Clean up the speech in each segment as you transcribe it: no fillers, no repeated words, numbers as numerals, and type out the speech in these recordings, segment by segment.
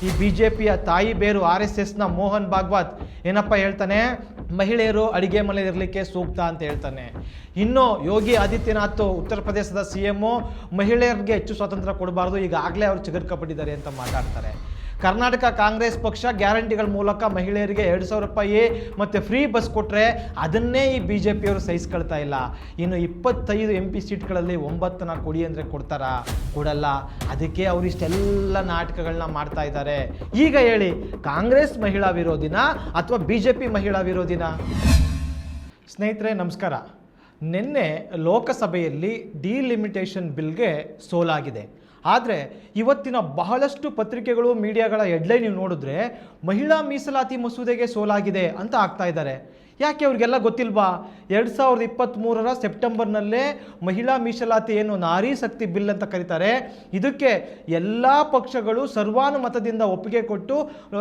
ಈ ಬಿಜೆಪಿಯ ತಾಯಿ ಬೇರು RSSನ ಮೋಹನ್ ಭಾಗವತ್ ಏನಪ್ಪ ಹೇಳ್ತಾನೆ, ಮಹಿಳೆಯರು ಅಡಿಗೆ ಮನೆ ಇರಲಿಕ್ಕೆ ಸೂಕ್ತ ಅಂತ ಹೇಳ್ತಾನೆ. ಇನ್ನು ಯೋಗಿ ಆದಿತ್ಯನಾಥ್ ಉತ್ತರ ಪ್ರದೇಶದ CM ಮಹಿಳೆಯರಿಗೆ ಹೆಚ್ಚು ಸ್ವಾತಂತ್ರ್ಯ ಕೊಡಬಾರ್ದು, ಈಗಾಗಲೇ ಅವರು ಚಿಗುರ್ಕಪಟ್ಟಿದ್ದಾರೆ ಅಂತ ಮಾತಾಡ್ತಾರೆ. ಕರ್ನಾಟಕ ಕಾಂಗ್ರೆಸ್ ಪಕ್ಷ ಗ್ಯಾರಂಟಿಗಳ ಮೂಲಕ ಮಹಿಳೆಯರಿಗೆ 2,000 ರೂಪಾಯಿ ಮತ್ತು ಫ್ರೀ ಬಸ್ ಕೊಟ್ಟರೆ ಅದನ್ನೇ ಈ BJPಯವರು ಸಹಿಸ್ಕೊಳ್ತಾ ಇಲ್ಲ. ಇನ್ನು 25 MP ಸೀಟ್ಗಳಲ್ಲಿ 9 ಕೊಡಿ ಅಂದರೆ ಕೊಡ್ತಾರಾ? ಕೊಡಲ್ಲ. ಅದಕ್ಕೆ ಅವರು ಇಷ್ಟೆಲ್ಲ ನಾಟಕಗಳನ್ನ ಮಾಡ್ತಾ ಇದ್ದಾರೆ. ಈಗ ಹೇಳಿ, ಕಾಂಗ್ರೆಸ್ ಮಹಿಳಾ ವಿರೋಧಿನ ಅಥವಾ BJP ಮಹಿಳಾ ವಿರೋಧಿನ? ಸ್ನೇಹಿತರೆ ನಮಸ್ಕಾರ. ನಿನ್ನೆ ಲೋಕಸಭೆಯಲ್ಲಿ ಡಿಲಿಮಿಟೇಷನ್ ಬಿಲ್ಗೆ ಸೋಲಾಗಿದೆ. ಆದರೆ ಇವತ್ತಿನ ಬಹಳಷ್ಟು ಪತ್ರಿಕೆಗಳು ಮೀಡಿಯಾಗಳ ಹೆಡ್ಲೈನ್ ನೀವು ನೋಡಿದ್ರೆ ಮಹಿಳಾ ಮೀಸಲಾತಿ ಮಸೂದೆಗೆ ಸೋಲಾಗಿದೆ ಅಂತ ಆಗ್ತಾ ಇದ್ದಾರೆ. ಯಾಕೆ ಅವ್ರಿಗೆಲ್ಲ ಗೊತ್ತಿಲ್ವಾ? 2023 ಸೆಪ್ಟೆಂಬರ್ನಲ್ಲೇ ಮಹಿಳಾ ಮೀಸಲಾತಿ ಏನು ನಾರಿ ಶಕ್ತಿ ಬಿಲ್ ಅಂತ ಕರೀತಾರೆ, ಇದಕ್ಕೆ ಎಲ್ಲ ಪಕ್ಷಗಳು ಸರ್ವಾನುಮತದಿಂದ ಒಪ್ಪಿಗೆ ಕೊಟ್ಟು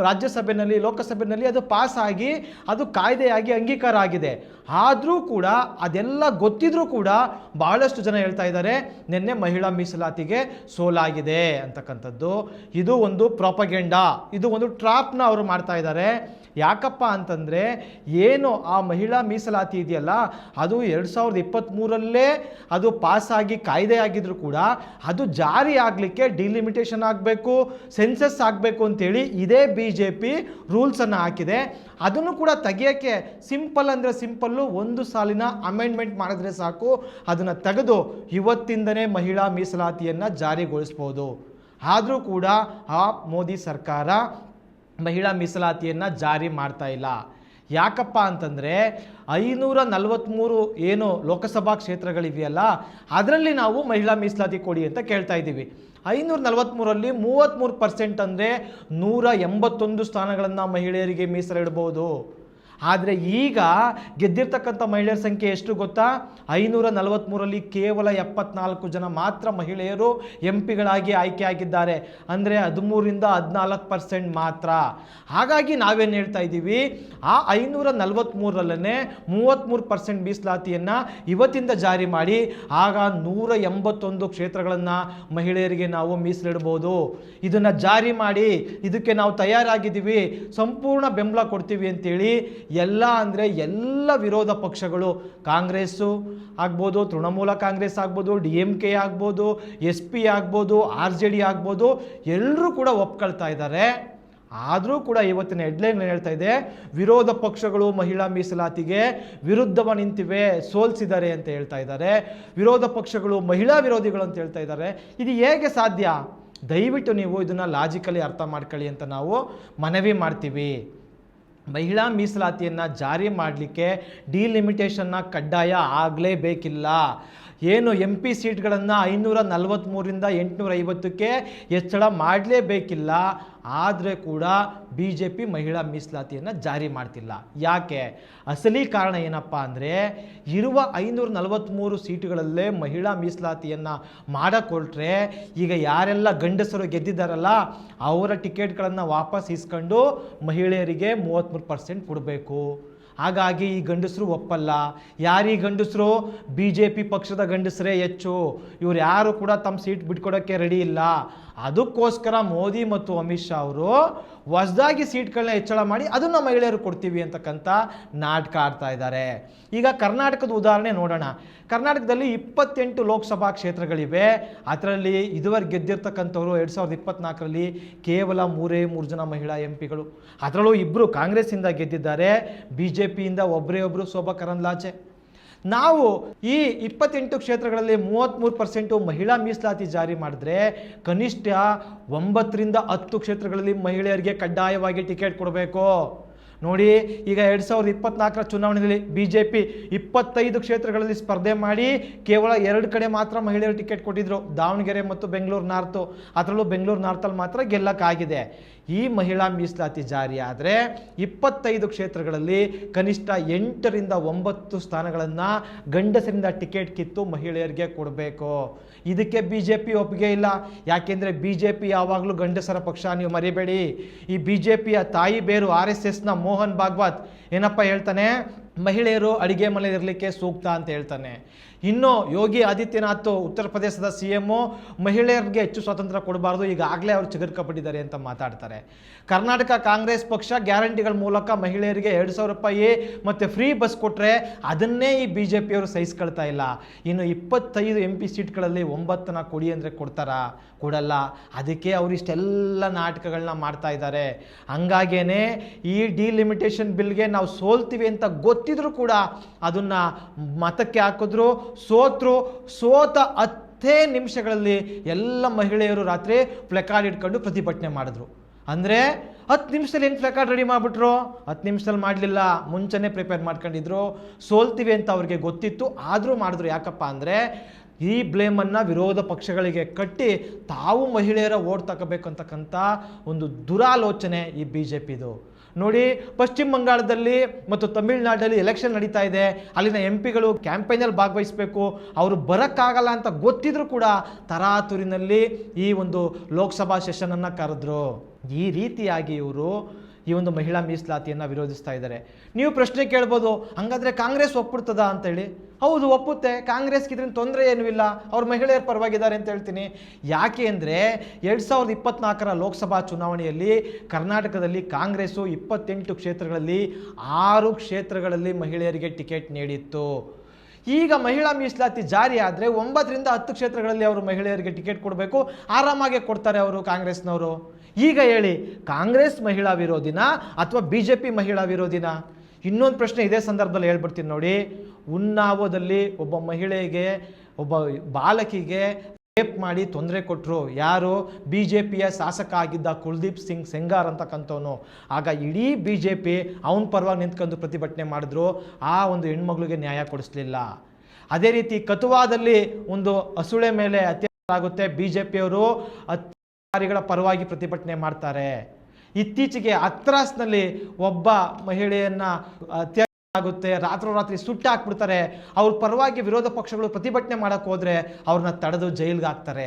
ರಾಜ್ಯಸಭೆಯಲ್ಲಿ ಲೋಕಸಭೆಯಲ್ಲಿ ಅದು ಪಾಸ್ ಆಗಿ ಅದು ಕಾಯ್ದೆಯಾಗಿ ಅಂಗೀಕಾರ ಆಗಿದೆ. ಆದರೂ ಕೂಡ ಅದೆಲ್ಲ ಗೊತ್ತಿದ್ರೂ ಕೂಡ ಬಹಳಷ್ಟು ಜನ ಹೇಳ್ತಾ ಇದ್ದಾರೆ ನಿನ್ನೆ ಮಹಿಳಾ ಮೀಸಲಾತಿಗೆ ಸೋಲಾಗಿದೆ ಅಂತಕ್ಕಂಥದ್ದು. ಇದು ಒಂದು ಪ್ರಾಪಗೆಂಡಾ, ಇದು ಒಂದು ಟ್ರಾಪ್ನ ಅವರು ಮಾಡ್ತಾ ಇದ್ದಾರೆ. ಯಾಕಪ್ಪ ಅಂತಂದರೆ ಏನು ಆ ಮಹಿಳಾ ಮೀಸಲಾತಿ ಇದೆಯಲ್ಲ ಅದು 2023 ಅದು ಪಾಸಾಗಿ ಕಾಯ್ದೆ ಆಗಿದ್ರು ಕೂಡ ಅದು ಜಾರಿ ಆಗಲಿಕ್ಕೆ ಡಿಲಿಮಿಟೇಷನ್ ಆಗಬೇಕು, ಸೆನ್ಸಸ್ ಆಗಬೇಕು ಅಂತೇಳಿ ಇದೇ BJP ರೂಲ್ಸನ್ನು ಹಾಕಿದೆ. ಅದನ್ನು ಕೂಡ ತೆಗಿಯೋಕ್ಕೆ ಸಿಂಪಲ್ ಅಂದರೆ ಸಿಂಪಲ್ಲು, ಒಂದು ಸಾಲಿನ ಅಮೆಂಡ್ಮೆಂಟ್ ಮಾಡಿದ್ರೆ ಸಾಕು, ಅದನ್ನು ತೆಗೆದು ಇವತ್ತಿಂದನೇ ಮಹಿಳಾ ಮೀಸಲಾತಿಯನ್ನು ಜಾರಿಗೊಳಿಸ್ಬೋದು. ಆದರೂ ಕೂಡ ಆ ಮೋದಿ ಸರ್ಕಾರ ಮಹಿಳಾ ಮೀಸಲಾತಿಯನ್ನು ಜಾರಿ ಮಾಡ್ತಾ ಇಲ್ಲ. ಯಾಕಪ್ಪ ಅಂತಂದರೆ 543 ಏನು ಲೋಕಸಭಾ ಕ್ಷೇತ್ರಗಳಿವೆಯಲ್ಲ ಅದರಲ್ಲಿ ನಾವು ಮಹಿಳಾ ಮೀಸಲಾತಿ ಕೊಡಿ ಅಂತ ಕೇಳ್ತಾ ಇದ್ದೀವಿ. 543ರಲ್ಲಿ 33% ಅಂದರೆ 181 ಸ್ಥಾನಗಳನ್ನು ಮಹಿಳೆಯರಿಗೆ ಮೀಸಲಿಡ್ಬೋದು. ಆದರೆ ಈಗ ಗೆದ್ದಿರ್ತಕ್ಕಂಥ ಮಹಿಳೆಯರ ಸಂಖ್ಯೆ ಎಷ್ಟು ಗೊತ್ತಾ? 543ರಲ್ಲಿ ಕೇವಲ 74 ಜನ ಮಾತ್ರ ಮಹಿಳೆಯರು MP ಗಳಾಗಿ ಆಯ್ಕೆಯಾಗಿದ್ದಾರೆ. ಅಂದರೆ 13ರಿಂದ 14% ಮಾತ್ರ. ಹಾಗಾಗಿ ನಾವೇನು ಹೇಳ್ತಾ ಇದ್ದೀವಿ, ಆ 543ರಲ್ಲೇ 33% ಮೀಸಲಾತಿಯನ್ನು ಇವತ್ತಿಂದ ಜಾರಿ ಮಾಡಿ ಆಗ 181 ಕ್ಷೇತ್ರಗಳನ್ನು ಮಹಿಳೆಯರಿಗೆ ನಾವು ಮೀಸಲಿಡ್ಬೋದು. ಇದನ್ನು ಜಾರಿ ಮಾಡಿ, ಇದಕ್ಕೆ ನಾವು ತಯಾರಾಗಿದ್ದೀವಿ, ಸಂಪೂರ್ಣ ಬೆಂಬಲ ಕೊಡ್ತೀವಿ ಅಂತೇಳಿ ಎಲ್ಲ ವಿರೋಧ ಪಕ್ಷಗಳು, ಕಾಂಗ್ರೆಸ್ಸು ಆಗ್ಬೋದು, ತೃಣಮೂಲ ಕಾಂಗ್ರೆಸ್ ಆಗ್ಬೋದು, DMK ಆಗ್ಬೋದು, SP ಆಗ್ಬೋದು, RJD ಆಗ್ಬೋದು, ಎಲ್ಲರೂ ಕೂಡ ಒಪ್ಕೊಳ್ತಾ ಇದ್ದಾರೆ. ಆದರೂ ಕೂಡ ಇವತ್ತಿನ ಹೆಡ್ಲೈನ್ ಹೇಳ್ತಾ ಇದೆ, ವಿರೋಧ ಪಕ್ಷಗಳು ಮಹಿಳಾ ಮೀಸಲಾತಿಗೆ ವಿರುದ್ಧವ ನಿಂತಿವೆ, ಸೋಲಿಸಿದ್ದಾರೆ ಅಂತ ಹೇಳ್ತಾ ಇದ್ದಾರೆ. ವಿರೋಧ ಪಕ್ಷಗಳು ಮಹಿಳಾ ವಿರೋಧಿಗಳು ಅಂತ ಹೇಳ್ತಾ ಇದ್ದಾರೆ. ಇದು ಹೇಗೆ ಸಾಧ್ಯ? ದಯವಿಟ್ಟು ನೀವು ಇದನ್ನು ಲಾಜಿಕಲಿ ಅರ್ಥ ಮಾಡ್ಕೊಳ್ಳಿ ಅಂತ ನಾವು ಮನವಿ ಮಾಡ್ತೀವಿ. ಮಹಿಳಾ ಮೀಸಲಾತಿಯನ್ನು ಜಾರಿ ಮಾಡಲಿಕ್ಕೆ ಡಿಲಿಮಿಟೇಷನ್ನ ಕಡ್ಡಾಯ ಆಗಲೇಬೇಕಿಲ್ಲ. ಏನು MP ಸೀಟ್ಗಳನ್ನು 543ರಿಂದ 850ಕ್ಕೆ ಹೆಚ್ಚಳ ಮಾಡಲೇಬೇಕಿಲ್ಲ. ಆದರೆ ಕೂಡ BJP ಮಹಿಳಾ ಮೀಸಲಾತಿಯನ್ನು ಜಾರಿ ಮಾಡ್ತಿಲ್ಲ. ಯಾಕೆ? ಅಸಲಿ ಕಾರಣ ಏನಪ್ಪ ಅಂದರೆ ಇರುವ 543 ಸೀಟುಗಳಲ್ಲೇ ಮಹಿಳಾ ಮೀಸಲಾತಿಯನ್ನು ಮಾಡಿಕೊಟ್ರೆ ಈಗ ಯಾರೆಲ್ಲ ಗಂಡಸರು ಗೆದ್ದಿದ್ದಾರಲ್ಲ ಅವರ ಟಿಕೆಟ್ಗಳನ್ನು ವಾಪಸ್ ಇಸ್ಕೊಂಡು ಮಹಿಳೆಯರಿಗೆ 33% ಕೊಡಬೇಕು. ಹಾಗಾಗಿ ಈ ಗಂಡಸರು ಒಪ್ಪಲ್ಲ. ಯಾರೀ ಗಂಡಸರು? BJP ಪಕ್ಷದ ಗಂಡಸರೇ ಹೆಚ್ಚು. ಇವ್ರು ಯಾರು ಕೂಡ ತಮ್ಮ ಸೀಟ್ ಬಿಟ್ಕೊಡೋಕ್ಕೆ ರೆಡಿ ಇಲ್ಲ. ಅದಕ್ಕೋಸ್ಕರ ಮೋದಿ ಮತ್ತು ಅಮಿತ್ ಶಾ ಅವರು ಹೊಸದಾಗಿ ಸೀಟ್ಗಳನ್ನ ಹೆಚ್ಚಳ ಮಾಡಿ ಅದನ್ನು ಮಹಿಳೆಯರು ಕೊಡ್ತೀವಿ ಅಂತಕ್ಕಂಥ ನಾಟಕ ಆಡ್ತಾ ಇದ್ದಾರೆ. ಈಗ ಕರ್ನಾಟಕದ ಉದಾಹರಣೆ ನೋಡೋಣ. ಕರ್ನಾಟಕದಲ್ಲಿ 28 ಲೋಕಸಭಾ ಕ್ಷೇತ್ರಗಳಿವೆ. ಅದರಲ್ಲಿ ಇದುವರೆಗೆ ಗೆದ್ದಿರ್ತಕ್ಕಂಥವ್ರು 2024ರಲ್ಲಿ ಕೇವಲ 3 ಜನ ಮಹಿಳಾ MP ಗಳು. ಅದರಲ್ಲೂ 2 ಕಾಂಗ್ರೆಸ್ಸಿಂದ ಗೆದ್ದಿದ್ದಾರೆ, BJPಯಿಂದ ಒಬ್ಬರು ಶೋಭಾ ಕರಂದ್ಲಾಜೆ. ನಾವು ಈ 28 ಕ್ಷೇತ್ರಗಳಲ್ಲಿ 33% ಮಹಿಳಾ ಮೀಸಲಾತಿ ಜಾರಿ ಮಾಡಿದ್ರೆ ಕನಿಷ್ಠ 9ರಿಂದ 10 ಕ್ಷೇತ್ರಗಳಲ್ಲಿ ಮಹಿಳೆಯರಿಗೆ ಕಡ್ಡಾಯವಾಗಿ ಟಿಕೆಟ್ ಕೊಡಬೇಕು. ನೋಡಿ, ಈಗ 2024 ಚುನಾವಣೆಯಲ್ಲಿ BJP 25 ಕ್ಷೇತ್ರಗಳಲ್ಲಿ ಸ್ಪರ್ಧೆ ಮಾಡಿ ಕೇವಲ 2 ಕಡೆ ಮಾತ್ರ ಮಹಿಳೆಯರು ಟಿಕೆಟ್ ಕೊಟ್ಟಿದ್ರು, ದಾವಣಗೆರೆ ಮತ್ತು ಬೆಂಗಳೂರು ನಾರ್ತು. ಅದರಲ್ಲೂ ಬೆಂಗಳೂರು ನಾರ್ತಲ್ಲಿ ಮಾತ್ರ ಗೆಲ್ಲಕ್ಕಾಗಿದೆ. ಈ ಮಹಿಳಾ ಮೀಸಲಾತಿ ಜಾರಿ ಆದರೆ 25 ಕ್ಷೇತ್ರಗಳಲ್ಲಿ ಕನಿಷ್ಠ 8ರಿಂದ 9 ಸ್ಥಾನಗಳನ್ನು ಗಂಡಸರಿಂದ ಟಿಕೆಟ್ ಕಿತ್ತು ಮಹಿಳೆಯರಿಗೆ ಕೊಡಬೇಕು. ಇದಕ್ಕೆ BJP ಒಪ್ಪಿಗೆ ಇಲ್ಲ. ಯಾಕೆಂದರೆ BJP ಯಾವಾಗಲೂ ಗಂಡಸರ ಪಕ್ಷ, ನೀವು ಮರಿಬೇಡಿ. ಈ BJPಯ ತಾಯಿ ಬೇರು RSSನ ಮೋಹನ್ ಭಾಗವತ್ ಏನಪ್ಪ ಹೇಳ್ತಾನೆ, ಮಹಿಳೆಯರು ಅಡಿಗೆ ಮನೆ ಇರಲಿಕ್ಕೆ ಸೂಕ್ತ ಅಂತ ಹೇಳ್ತಾನೆ. ಇನ್ನು ಯೋಗಿ ಆದಿತ್ಯನಾಥ್ ಉತ್ತರ ಪ್ರದೇಶದ CM ಮಹಿಳೆಯರಿಗೆ ಹೆಚ್ಚು ಸ್ವಾತಂತ್ರ್ಯ ಕೊಡಬಾರ್ದು, ಈಗಾಗಲೇ ಅವರು ಚಿಗುರ್ಕಪಟ್ಟಿದ್ದಾರೆ ಅಂತ ಮಾತಾಡ್ತಾರೆ. ಕರ್ನಾಟಕ ಕಾಂಗ್ರೆಸ್ ಪಕ್ಷ ಗ್ಯಾರಂಟಿಗಳ ಮೂಲಕ ಮಹಿಳೆಯರಿಗೆ 2,000 ರೂಪಾಯಿ ಮತ್ತು ಫ್ರೀ ಬಸ್ ಕೊಟ್ಟರೆ ಅದನ್ನೇ ಈ BJP ಅವರು ಸಹಿಸ್ಕೊಳ್ತಾ ಇಲ್ಲ. ಇನ್ನು 25 MP ಸೀಟ್ಗಳಲ್ಲಿ 9ನ ಕೊಡಿ ಅಂದರೆ ಕೊಡಲ್ಲ. ಅದಕ್ಕೆ ಅವರು ಇಷ್ಟೆಲ್ಲ ನಾಟಕಗಳನ್ನ ಮಾಡ್ತಾ ಇದ್ದಾರೆ. ಹಂಗಾಗೇನೆ ಈ ಡಿಲಿಮಿಟೇಷನ್ ಬಿಲ್ಗೆ ನಾವು ಸೋಲ್ತೀವಿ ಅಂತ ಗೊತ್ತಿದ್ರು ಕೂಡ ಅದನ್ನು ಮತಕ್ಕೆ ಹಾಕಿದ್ರು, ಸೋತ 10 ನಿಮಿಷಗಳಲ್ಲಿ ಎಲ್ಲ ಮಹಿಳೆಯರು ರಾತ್ರಿ ಪ್ಲೆಕಾರ್ಡ್ ಇಟ್ಕೊಂಡು ಪ್ರತಿಭಟನೆ ಮಾಡಿದ್ರು. ಅಂದರೆ 10 ನಿಮಿಷದಲ್ಲಿ ಏನು ಪ್ಲೆಕಾರ್ಡ್ ರೆಡಿ ಮಾಡಿಬಿಟ್ರು? 10 ನಿಮಿಷದಲ್ಲಿ ಮಾಡಲಿಲ್ಲ, ಮುಂಚೆನೇ ಪ್ರಿಪೇರ್ ಮಾಡ್ಕೊಂಡಿದ್ರು. ಸೋಲ್ತೀವಿ ಅಂತ ಅವ್ರಿಗೆ ಗೊತ್ತಿತ್ತು, ಆದರೂ ಮಾಡಿದ್ರು. ಯಾಕಪ್ಪ ಅಂದರೆ ಈ ಬ್ಲೇಮನ್ನು ವಿರೋಧ ಪಕ್ಷಗಳಿಗೆ ಕಟ್ಟಿ ತಾವು ಮಹಿಳೆಯರ ಓಟ್ ತಗೋಬೇಕು ಅಂತಕ್ಕಂಥ ಒಂದು ದುರಾಲೋಚನೆ ಈ BJPದು. ನೋಡಿ, ಪಶ್ಚಿಮ ಬಂಗಾಳದಲ್ಲಿ ಮತ್ತು ತಮಿಳುನಾಡಲ್ಲಿ ಎಲೆಕ್ಷನ್ ನಡೀತಾ ಇದೆ. ಅಲ್ಲಿನ MP ಗಳು ಕ್ಯಾಂಪೇನಲ್ಲಿ ಭಾಗವಹಿಸಬೇಕು, ಅವರು ಬರೋಕ್ಕಾಗಲ್ಲ ಅಂತ ಗೊತ್ತಿದ್ರು ಕೂಡ ತರಾತುರಿನಲ್ಲಿ ಈ ಒಂದು ಲೋಕಸಭಾ ಸೆಷನನ್ನು ಕರೆದ್ರು. ಈ ರೀತಿಯಾಗಿ ಇವರು ಈ ಒಂದು ಮಹಿಳಾ ಮೀಸಲಾತಿಯನ್ನು ವಿರೋಧಿಸ್ತಾ ಇದ್ದಾರೆ. ನೀವು ಪ್ರಶ್ನೆ ಕೇಳ್ಬೋದು, ಹಂಗಾದರೆ ಕಾಂಗ್ರೆಸ್ ಒಪ್ಪಿಡ್ತದ ಅಂತೇಳಿ. ಹೌದು, ಒಪ್ಪುತ್ತೆ. ಕಾಂಗ್ರೆಸ್ಗೆ ಇದರಿಂದ ತೊಂದರೆ ಏನೂ ಇಲ್ಲ, ಅವ್ರು ಮಹಿಳೆಯರ ಪರವಾಗಿದ್ದಾರೆ ಅಂತ ಹೇಳ್ತೀನಿ. ಯಾಕೆ ಅಂದರೆ 2024ರ ಲೋಕಸಭಾ ಚುನಾವಣೆಯಲ್ಲಿ ಕರ್ನಾಟಕದಲ್ಲಿ ಕಾಂಗ್ರೆಸ್ಸು 28 ಕ್ಷೇತ್ರಗಳಲ್ಲಿ 6 ಕ್ಷೇತ್ರಗಳಲ್ಲಿ ಮಹಿಳೆಯರಿಗೆ ಟಿಕೆಟ್ ನೀಡಿತ್ತು. ಈಗ ಮಹಿಳಾ ಮೀಸಲಾತಿ ಜಾರಿ ಆದರೆ 9ರಿಂದ 10 ಕ್ಷೇತ್ರಗಳಲ್ಲಿ ಅವರು ಮಹಿಳೆಯರಿಗೆ ಟಿಕೆಟ್ ಕೊಡಬೇಕು, ಆರಾಮಾಗೆ ಕೊಡ್ತಾರೆ ಅವರು ಕಾಂಗ್ರೆಸ್ನವರು. ಈಗ ಹೇಳಿ, ಕಾಂಗ್ರೆಸ್ ಮಹಿಳಾ ವಿರೋಧಿನ ಅಥವಾ BJP ಮಹಿಳಾ ವಿರೋಧಿನ? ಇನ್ನೊಂದು ಪ್ರಶ್ನೆ ಇದೇ ಸಂದರ್ಭದಲ್ಲಿ ಹೇಳ್ಬಿಡ್ತೀನಿ ನೋಡಿ. ಉನ್ನಾವೋದಲ್ಲಿ ಒಬ್ಬ ಮಹಿಳೆಗೆ, ಒಬ್ಬ ಬಾಲಕಿಗೆ ರೇಪ್ ಮಾಡಿ ತೊಂದರೆ ಕೊಟ್ಟರು. ಯಾರು? BJPಯ ಶಾಸಕ ಆಗಿದ್ದ ಕುಲ್ದೀಪ್ ಸಿಂಗ್ ಸೆಂಗಾರ್ ಅಂತಕ್ಕಂಥವನು. ಆಗ ಇಡೀ BJP ಅವನ ಪರವಾಗಿ ನಿಂತ್ಕೊಂಡು ಪ್ರತಿಭಟನೆ ಮಾಡಿದ್ರು. ಆ ಒಂದು ಹೆಣ್ಮಗಳಿಗೆ ನ್ಯಾಯ ಕೊಡಿಸ್ಲಿಲ್ಲ. ಅದೇ ರೀತಿ ಕತುವಾದಲ್ಲಿ ಒಂದು ಹಸುಳೆ ಮೇಲೆ ಅತ್ಯಾಚಾರ ಆಗುತ್ತೆ, BJPಯವರು ಅಧಿಕಾರಿಗಳ ಪರವಾಗಿ ಪ್ರತಿಭಟನೆ ಮಾಡ್ತಾರೆ. ಇತ್ತೀಚೆಗೆ ಹತ್ರಾಸ್ನಲ್ಲಿ ಒಬ್ಬ ಮಹಿಳೆಯನ್ನ ಅತ್ಯಾಚಾರ ಆಗುತ್ತೆ, ರಾತ್ರೋರಾತ್ರಿ ಸುಟ್ಟು ಹಾಕ್ಬಿಡ್ತಾರೆ. ಅವ್ರ ಪರವಾಗಿ ವಿರೋಧ ಪಕ್ಷಗಳು ಪ್ರತಿಭಟನೆ ಮಾಡಕ್ಕೆ ಹೋದ್ರೆ ಅವ್ರನ್ನ ತಡೆದು ಜೈಲ್ಗೆ ಹಾಕ್ತಾರೆ.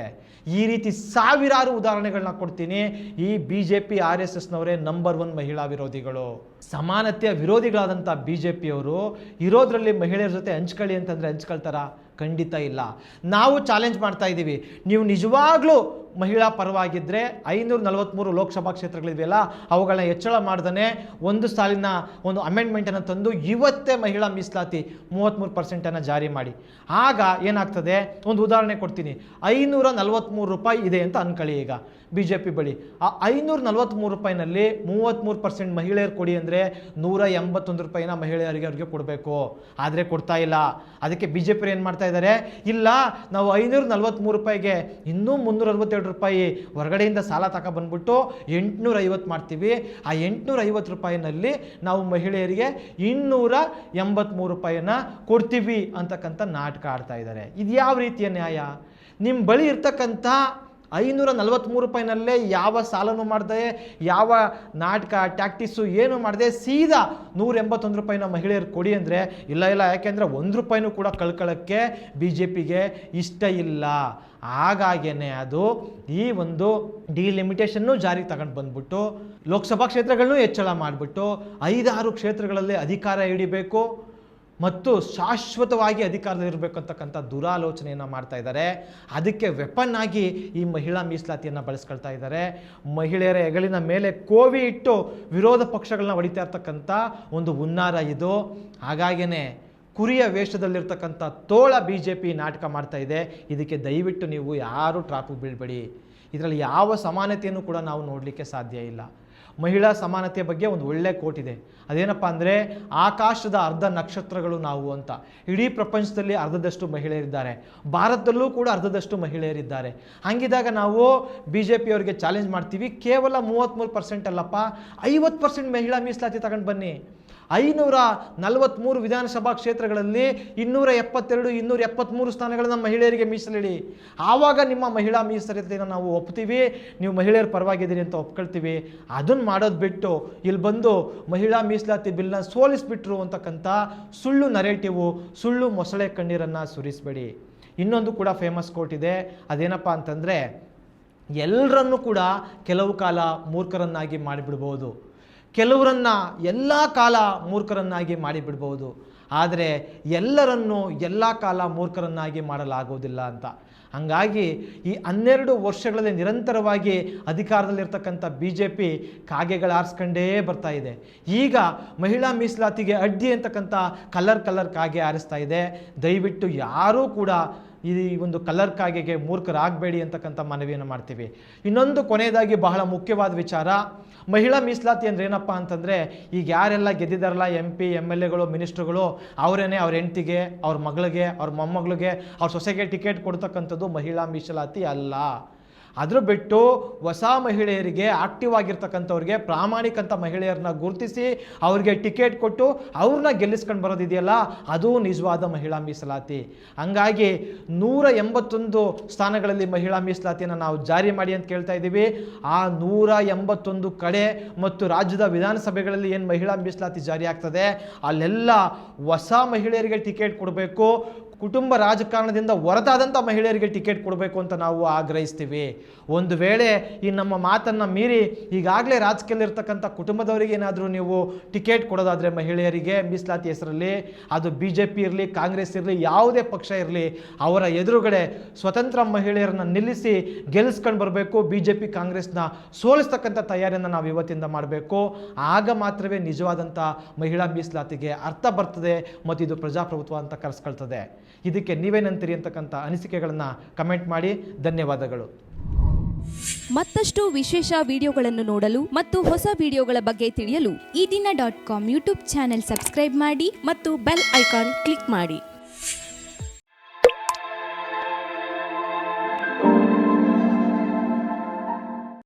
ಈ ರೀತಿ ಸಾವಿರಾರು ಉದಾಹರಣೆಗಳನ್ನ ಕೊಡ್ತೀನಿ. ಈ BJP RSSನವರೇ ನಂಬರ್ 1 ಮಹಿಳಾ ವಿರೋಧಿಗಳು. ಸಮಾನತೆಯ ವಿರೋಧಿಗಳಾದಂಥ BJPಯವರು ಇರೋದ್ರಲ್ಲಿ ಮಹಿಳೆಯರ ಜೊತೆ ಹಂಚ್ಕೊಳ್ಳಿ ಅಂತಂದರೆ ಹಂಚ್ಕೊಳ್ತಾರ? ಖಂಡಿತ ಇಲ್ಲ. ನಾವು ಚಾಲೆಂಜ್ ಮಾಡ್ತಾ ಇದ್ದೀವಿ, ನೀವು ನಿಜವಾಗ್ಲೂ ಮಹಿಳಾ ಪರವಾಗಿದ್ದರೆ 543 ಲೋಕಸಭಾ ಕ್ಷೇತ್ರಗಳಿವೆಯಲ್ಲ ಅವುಗಳನ್ನ ಹೆಚ್ಚಳ ಮಾಡ್ದೇ ಒಂದು ಸಾಲಿನ ಒಂದು ಅಮೆಂಡ್ಮೆಂಟನ್ನು ತಂದು ಇವತ್ತೇ ಮಹಿಳಾ ಮೀಸಲಾತಿ 33% ಜಾರಿ ಮಾಡಿ. ಆಗ ಏನಾಗ್ತದೆ? ಒಂದು ಉದಾಹರಣೆ ಕೊಡ್ತೀನಿ. 543 ರೂಪಾಯಿ ಇದೆ ಅಂತ ಅನ್ಕೊಳ್ಳಿ ಈಗ BJP ಬಳಿ. ಆ 543 ರೂಪಾಯಿನಲ್ಲಿ 33% ಮಹಿಳೆಯರು ಕೊಡಿ ಅಂದರೆ 181 ರೂಪಾಯಿನ ಮಹಿಳೆಯರಿಗೆ ಅವ್ರಿಗೆ ಕೊಡಬೇಕು. ಆದರೆ ಕೊಡ್ತಾ ಇಲ್ಲ. ಅದಕ್ಕೆ BJP ಏನು ಮಾಡ್ತಾ ಇದ್ದಾರೆ? ಇಲ್ಲ, ನಾವು 543 ರೂಪಾಯಿಗೆ ಇನ್ನೂ 362 ರೂಪಾಯಿ ಹೊರಗಡೆಯಿಂದ ಸಾಲ ತಗೊಬಂದ್ಬಿಟ್ಟು 850 ಮಾಡ್ತೀವಿ. ಆ 850 ರೂಪಾಯಿನಲ್ಲಿ ನಾವು ಮಹಿಳೆಯರಿಗೆ 283 ರೂಪಾಯಿನ ಕೊಡ್ತೀವಿ ಅಂತಕ್ಕಂಥ ನಾಟಕ ಆಡ್ತಾ ಇದ್ದಾರೆ. ಇದು ಯಾವ ರೀತಿಯ ನ್ಯಾಯ? ನಿಮ್ಮ ಬಳಿ ಇರ್ತಕ್ಕಂಥ 543 ರೂಪಾಯಿನಲ್ಲೇ ಯಾವ ಸಾಲನೂ ಮಾಡದೆ, ಯಾವ ನಾಟಕ ಟ್ಯಾಕ್ಟಿಸು ಏನು ಮಾಡದೆ ಸೀದಾ 181 ರೂಪಾಯಿನ ಮಹಿಳೆಯರು ಕೊಡಿ ಅಂದರೆ ಇಲ್ಲ, ಯಾಕೆಂದರೆ 1 ರೂಪಾಯಿನೂ ಕೂಡ ಕಳ್ಕೊಳ್ಳೋಕ್ಕೆ BJPಗೆ ಇಷ್ಟ ಇಲ್ಲ. ಹಾಗಾಗೇನೆ ಅದು ಈ ಒಂದು ಡಿಲಿಮಿಟೇಷನ್ನು ಜಾರಿಗೆ ತಗೊಂಡು ಬಂದ್ಬಿಟ್ಟು ಲೋಕಸಭಾ ಕ್ಷೇತ್ರಗಳನ್ನೂ ಹೆಚ್ಚಳ ಮಾಡಿಬಿಟ್ಟು 5-6 ಕ್ಷೇತ್ರಗಳಲ್ಲಿ ಅಧಿಕಾರ ಹಿಡಿಬೇಕು ಮತ್ತು ಶಾಶ್ವತವಾಗಿ ಅಧಿಕಾರದಲ್ಲಿರಬೇಕು ಅಂತಕ್ಕಂಥ ದುರಾಲೋಚನೆಯನ್ನು ಮಾಡ್ತಾ ಇದ್ದಾರೆ. ಅದಕ್ಕೆ ವೆಪನ್ ಆಗಿ ಈ ಮಹಿಳಾ ಮೀಸಲಾತಿಯನ್ನು ಬಳಸ್ಕೊಳ್ತಾ ಇದ್ದಾರೆ. ಮಹಿಳೆಯರ ಹೆಗಲಿನ ಮೇಲೆ ಕೋವಿ ಇಟ್ಟು ವಿರೋಧ ಪಕ್ಷಗಳನ್ನ ಹೊಡಿತಾ ಇರ್ತಕ್ಕಂಥ ಒಂದು ಹುನ್ನಾರ ಇದು. ಹಾಗಾಗೇ ಕುರಿಯ ವೇಷದಲ್ಲಿರ್ತಕ್ಕಂಥ ತೋಳ BJP ನಾಟಕ ಮಾಡ್ತಾ ಇದೆ. ಇದಕ್ಕೆ ದಯವಿಟ್ಟು ನೀವು ಯಾರೂ ಟ್ರಾಪು ಬೀಳ್ಬೇಡಿ. ಇದರಲ್ಲಿ ಯಾವ ಸಮಾನತೆಯನ್ನು ಕೂಡ ನಾವು ನೋಡಲಿಕ್ಕೆ ಸಾಧ್ಯ ಇಲ್ಲ. ಮಹಿಳಾ ಸಮಾನತೆಯ ಬಗ್ಗೆ ಒಂದು ಒಳ್ಳೆ ಕೋಟ್ ಇದೆ. ಅದೇನಪ್ಪ ಅಂದರೆ ಆಕಾಶದ ಅರ್ಧ ನಕ್ಷತ್ರಗಳು ನಾವು ಅಂತ. ಇಡೀ ಪ್ರಪಂಚದಲ್ಲಿ ಅರ್ಧದಷ್ಟು ಮಹಿಳೆಯರಿದ್ದಾರೆ, ಭಾರತದಲ್ಲೂ ಕೂಡ ಅರ್ಧದಷ್ಟು ಮಹಿಳೆಯರಿದ್ದಾರೆ. ಹಂಗಿದಾಗ ನಾವು BJPಯವರಿಗೆ ಚಾಲೆಂಜ್ ಮಾಡ್ತೀವಿ, ಕೇವಲ 33% ಅಲ್ಲಪ್ಪ, 50% ಮಹಿಳಾ ಮೀಸಲಾತಿ ತಗೊಂಡು ಬನ್ನಿ. 543 ವಿಧಾನಸಭಾ ಕ್ಷೇತ್ರಗಳಲ್ಲಿ 272, 273 ಸ್ಥಾನಗಳನ್ನು ಮಹಿಳೆಯರಿಗೆ ಮೀಸಲಿಡಿ. ಆವಾಗ ನಿಮ್ಮ ಮಹಿಳಾ ಮೀಸಲಾತಿಯನ್ನು ನಾವು ಒಪ್ತೀವಿ, ನೀವು ಮಹಿಳೆಯರ ಪರವಾಗಿದ್ದೀರಿ ಅಂತ ಒಪ್ಕೊಳ್ತೀವಿ. ಅದನ್ನು ಮಾಡೋದು ಬಿಟ್ಟು ಇಲ್ಲಿ ಬಂದು ಮಹಿಳಾ ಮೀಸಲಾತಿ ಬಿಲ್ನ ಸೋಲಿಸ್ಬಿಟ್ರು ಅಂತಕ್ಕಂಥ ಸುಳ್ಳು ನರೇಟಿವು, ಸುಳ್ಳು ಮೊಸಳೆ ಕಣ್ಣೀರನ್ನು ಸುರಿಸಬೇಡಿ. ಇನ್ನೊಂದು ಕೂಡ ಫೇಮಸ್ ಕೋಟ್ ಇದೆ. ಅದೇನಪ್ಪ ಅಂತಂದರೆ, ಎಲ್ಲರನ್ನೂ ಕೂಡ ಕೆಲವು ಕಾಲ ಮೂರ್ಖರನ್ನಾಗಿ ಮಾಡಿಬಿಡ್ಬೋದು, ಕೆಲವರನ್ನು ಎಲ್ಲ ಕಾಲ ಮೂರ್ಖರನ್ನಾಗಿ ಮಾಡಿಬಿಡ್ಬೋದು, ಆದರೆ ಎಲ್ಲರನ್ನೂ ಎಲ್ಲ ಕಾಲ ಮೂರ್ಖರನ್ನಾಗಿ ಮಾಡಲಾಗುವುದಿಲ್ಲ ಅಂತ. ಹಾಗಾಗಿ ಈ 12 ವರ್ಷಗಳಲ್ಲಿ ನಿರಂತರವಾಗಿ ಅಧಿಕಾರದಲ್ಲಿರ್ತಕ್ಕಂಥ BJP ಕಾಗೆಗಳಾರಿಸ್ಕೊಂಡೇ ಬರ್ತಾ ಇದೆ. ಈಗ ಮಹಿಳಾ ಮೀಸಲಾತಿಗೆ ಅಡ್ಡಿ ಅಂತಕ್ಕಂಥ ಕಲರ್ ಕಾಗೆ ಆರಿಸ್ತಾ ಇದೆ. ದಯವಿಟ್ಟು ಯಾರೂ ಕೂಡ ಈ ಒಂದು ಕಲರ್ ಕಾಗೆಗೆ ಮೂರ್ಖರಾಗಬೇಡಿ ಅಂತಕ್ಕಂಥ ಮನವಿಯನ್ನು ಮಾಡ್ತೀವಿ. ಇನ್ನೊಂದು ಕೊನೆಯದಾಗಿ ಬಹಳ ಮುಖ್ಯವಾದ ವಿಚಾರ, ಮಹಿಳಾ ಮೀಸಲಾತಿ ಅಂದ್ರೆ ಏನಪ್ಪ ಅಂತಂದರೆ, ಈಗ ಯಾರೆಲ್ಲ ಗೆದ್ದಿದ್ದಾರಲ್ಲ MP MLAಗಳು ಮಿನಿಸ್ಟ್ರುಗಳು, ಅವರೇನೆ ಅವ್ರ ಹೆಂಡ್ತಿಗೆ, ಅವ್ರ ಮಗಳಿಗೆ, ಅವ್ರ ಮೊಮ್ಮಗಳಿಗೆ, ಅವ್ರ ಸೊಸೆಗೆ ಟಿಕೆಟ್ ಕೊಡ್ತಕ್ಕಂಥದ್ದು ಮಹಿಳಾ ಮೀಸಲಾತಿ ಅಲ್ಲ. ಅದ್ರ ಬಿಟ್ಟು ಹೊಸ ಮಹಿಳೆಯರಿಗೆ, ಆಕ್ಟಿವ್ ಆಗಿರ್ತಕ್ಕಂಥವ್ರಿಗೆ, ಪ್ರಾಮಾಣಿಕಂಥ ಮಹಿಳೆಯರನ್ನ ಗುರುತಿಸಿ ಅವ್ರಿಗೆ ಟಿಕೆಟ್ ಕೊಟ್ಟು ಅವ್ರನ್ನ ಗೆಲ್ಲಿಸ್ಕೊಂಡು ಬರೋದಿದೆಯಲ್ಲ, ಅದು ನಿಜವಾದ ಮಹಿಳಾ ಮೀಸಲಾತಿ. ಹಂಗಾಗಿ 181 ಸ್ಥಾನಗಳಲ್ಲಿ ಮಹಿಳಾ ಮೀಸಲಾತಿಯನ್ನು ನಾವು ಜಾರಿ ಮಾಡಿ ಅಂತ ಕೇಳ್ತಾ ಇದ್ದೀವಿ. ಆ 181 ಕಡೆ ಮತ್ತು ರಾಜ್ಯದ ವಿಧಾನಸಭೆಗಳಲ್ಲಿ ಏನು ಮಹಿಳಾ ಮೀಸಲಾತಿ ಜಾರಿ ಆಗ್ತದೆ ಅಲ್ಲೆಲ್ಲ ಹೊಸ ಮಹಿಳೆಯರಿಗೆ ಟಿಕೆಟ್ ಕೊಡಬೇಕು, ಕುಟುಂಬ ರಾಜಕಾರಣದಿಂದ ಹೊರತಾದಂಥ ಮಹಿಳೆಯರಿಗೆ ಟಿಕೆಟ್ ಕೊಡಬೇಕು ಅಂತ ನಾವು ಆಗ್ರಹಿಸ್ತೀವಿ. ಒಂದು ವೇಳೆ ಈ ನಮ್ಮ ಮಾತನ್ನು ಮೀರಿ ಈಗಾಗಲೇ ರಾಜಕೀಯದಲ್ಲಿರ್ತಕ್ಕಂಥ ಕುಟುಂಬದವರಿಗೆ ಏನಾದರೂ ನೀವು ಟಿಕೆಟ್ ಕೊಡೋದಾದರೆ ಮಹಿಳೆಯರಿಗೆ ಮೀಸಲಾತಿ ಹೆಸರಲ್ಲಿ, ಅದು BJP ಇರಲಿ, ಕಾಂಗ್ರೆಸ್ ಇರಲಿ, ಯಾವುದೇ ಪಕ್ಷ ಇರಲಿ, ಅವರ ಎದುರುಗಡೆ ಸ್ವತಂತ್ರ ಮಹಿಳೆಯರನ್ನ ನಿಲ್ಲಿಸಿ ಗೆಲ್ಲಿಸ್ಕೊಂಡು ಬರಬೇಕು. BJP ಕಾಂಗ್ರೆಸ್ನ ಸೋಲಿಸ್ತಕ್ಕಂಥ ತಯಾರಿಯನ್ನು ನಾವು ಇವತ್ತಿಂದ ಮಾಡಬೇಕು. ಆಗ ಮಾತ್ರವೇ ನಿಜವಾದಂಥ ಮಹಿಳಾ ಮೀಸಲಾತಿಗೆ ಅರ್ಥ ಬರ್ತದೆ ಮತ್ತು ಇದು ಪ್ರಜಾಪ್ರಭುತ್ವ ಅಂತ ಕರೆಸ್ಕೊಳ್ತದೆ. ಇದಕ್ಕೆ ನೀವೇನಂತೀರಿ ಅಂತಕ್ಕಂಥ ಅನಿಸಿಕೆಗಳನ್ನು ಕಮೆಂಟ್ ಮಾಡಿ. ಧನ್ಯವಾದಗಳು. ಮತ್ತಷ್ಟು ವಿಶೇಷ ವಿಡಿಯೋಗಳನ್ನು ನೋಡಲು ಮತ್ತು ಹೊಸ ವಿಡಿಯೋಗಳ ಬಗ್ಗೆ ತಿಳಿಯಲು ಈ ದಿನ .com ಯೂಟ್ಯೂಬ್ ಚಾನೆಲ್ ಸಬ್ಸ್ಕ್ರೈಬ್ ಮಾಡಿ ಮತ್ತು ಬೆಲ್ ಐಕಾನ್ ಕ್ಲಿಕ್ ಮಾಡಿ.